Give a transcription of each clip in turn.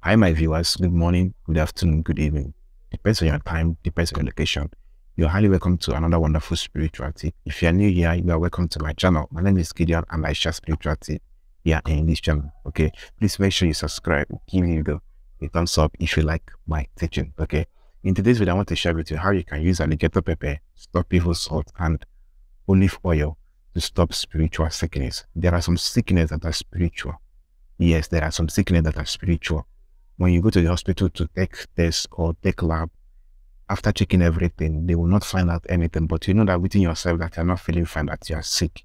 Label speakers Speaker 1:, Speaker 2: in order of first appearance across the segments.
Speaker 1: Hi, my viewers. Good morning, good afternoon, good evening. Depends on your time, depends on your location. You're highly welcome to another wonderful spiritual tip. If you're new here, you are welcome to my channel. My name is Gideon and I share spiritual tip here in this channel. Okay, please make sure you subscribe, give me a thumbs up if you like my teaching. Okay, in today's video, I want to share with you how you can use alligator pepper, stop evil salt, and olive oil to stop spiritual sickness. There are some sickness that are spiritual. Yes, there are some sickness that are spiritual. When you go to the hospital to take tests or take lab, after checking everything, they will not find out anything. But you know that within yourself that you're not feeling fine, that you are sick.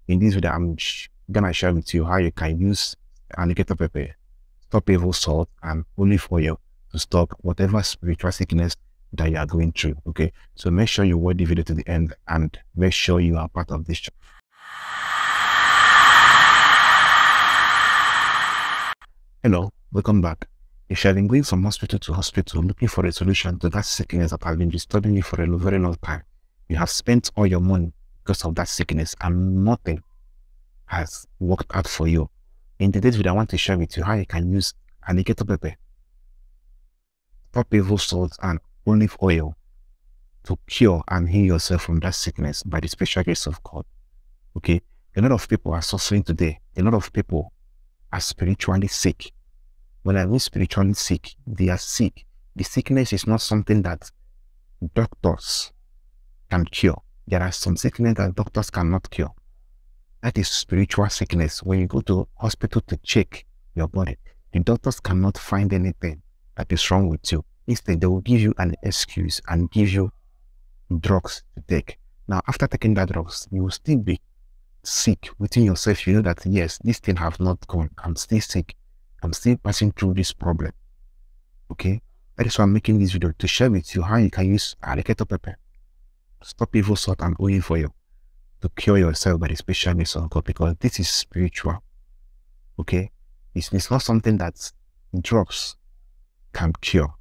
Speaker 1: In this video, I'm gonna share with you how you can use alligator pepper, stop evil salt, and olive oil to stop whatever spiritual sickness that you are going through. Okay, so make sure you watch the video to the end and make sure you are part of this channel. Hello, welcome back. If you have been going from hospital to hospital looking for a solution to that sickness that has been disturbing you for a very long time, you have spent all your money because of that sickness and nothing has worked out for you. In today's video, I want to share with you how you can use alligator pepper, stop evil salt, and olive oil to cure and heal yourself from that sickness by the special grace of God. Okay, a lot of people are suffering today. A lot of people are spiritually sick. When I mean spiritually sick, they are sick. The sickness is not something that doctors can cure. There are some sickness that doctors cannot cure. That is spiritual sickness. When you go to hospital to check your body, the doctors cannot find anything that is wrong with you. Instead, they will give you an excuse and give you drugs to take. Now, after taking that drugs, you will still be sick within yourself. You know that, yes, this thing have not gone. I'm still sick. I'm still passing through this problem. Okay, that is why I'm making this video, to share with you how you can use alligator pepper, stop evil salt, and olive oil to cure yourself by the special grace of God, because this is spiritual. Okay, it's not something that drugs can cure.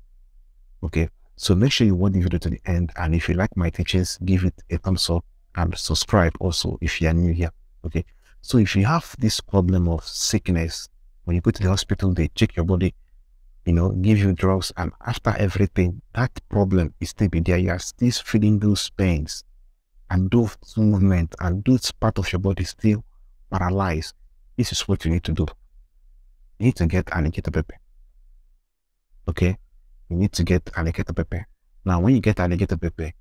Speaker 1: Okay, so make sure you watch the video to the end, and if you like my teachings, give it a thumbs up and subscribe also if you are new here. Okay, so if you have this problem of sickness, when you go to the hospital, they check your body, give you drugs, and after everything, that problem is still be there. You are still feeling those pains and those movements and those part of your body still paralyzed. This is what you need to do. You need to get alligator pepper. Okay, you need to get alligator pepper. Now, when you get alligator pepper,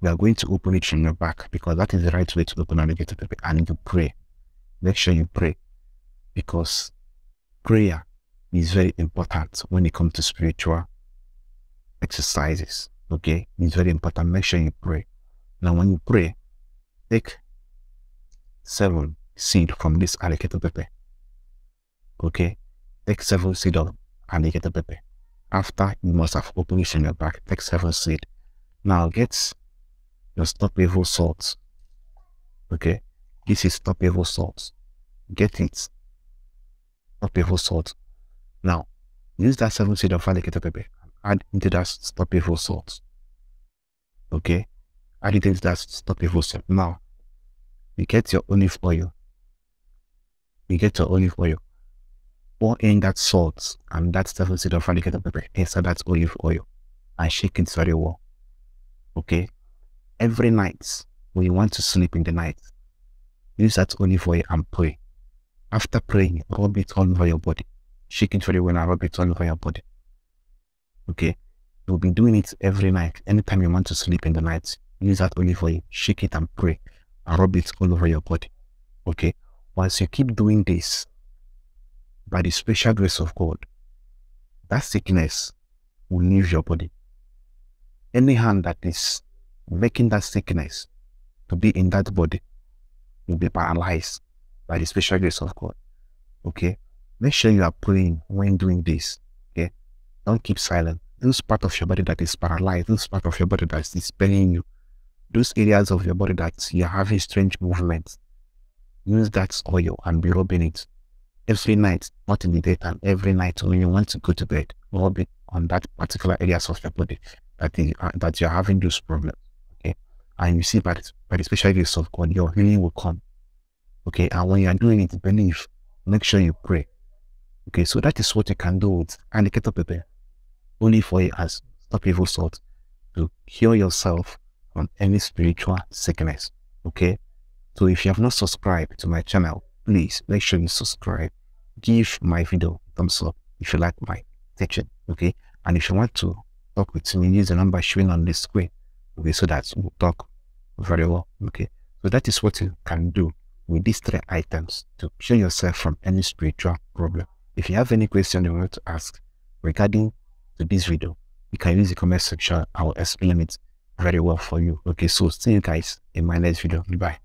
Speaker 1: we are going to open it from your back, because that is the right way to open alligator pepper, and you pray. Make sure you pray, because prayer is very important when it comes to spiritual exercises. Okay, it's very important. Make sure you pray. Now, when you pray, take 7 seeds from this alligator pepper. Okay, take 7 seeds of alligator pepper. After, you must have opened it in your back. Take 7 seeds. Now, get your stop evil salt. Okay, this is stop evil salt. Get it. Stop evil salt. Now, use that 7 seeds of alligator pepper and add into that stop evil salt. Okay, add it into that stop evil salt. Now, you get your olive oil. You get your olive oil. Pour in that salt and that 7 seeds of alligator pepper inside that olive oil and shake it very well. Okay, every night when you want to sleep in the night, use that olive oil and pray. After praying, rub it all over your body. Shake it very well and rub it all over your body. Okay, you'll be doing it every night. Anytime you want to sleep in the night, use that olive oil, shake it and pray, and rub it all over your body. Okay, once you keep doing this, by the special grace of God, that sickness will leave your body. Any hand that is making that sickness to be in that body will be paralyzed by the special grace of God. Okay, make sure you are praying when doing this. Okay, don't keep silent. Those part of your body that is paralyzed, those part of your body that is paining you, those areas of your body that you are having strange movements, use that oil and be rubbing it every night, not in the daytime. Every night when you want to go to bed, rub it on that particular areas of your body that you are having those problems. Okay, and you see by the special grace of God, your healing will come. Okay, and when you are doing it, believe, make sure you pray. Okay, so that is what you can do with alligator pepper, only for it as stop evil thought, to cure yourself from any spiritual sickness. Okay, so if you have not subscribed to my channel, please make sure you subscribe. Give my video a thumbs up if you like my teaching. Okay, and if you want to talk with me, use the number showing on the screen. Okay, so that we'll talk very well. Okay, so that is what you can do with these 3 items to cure yourself from any spiritual problem. If you have any question you want to ask regarding to this video, you can use the comment section. I will explain it very well for you. Okay, so see you guys in my next video. Bye.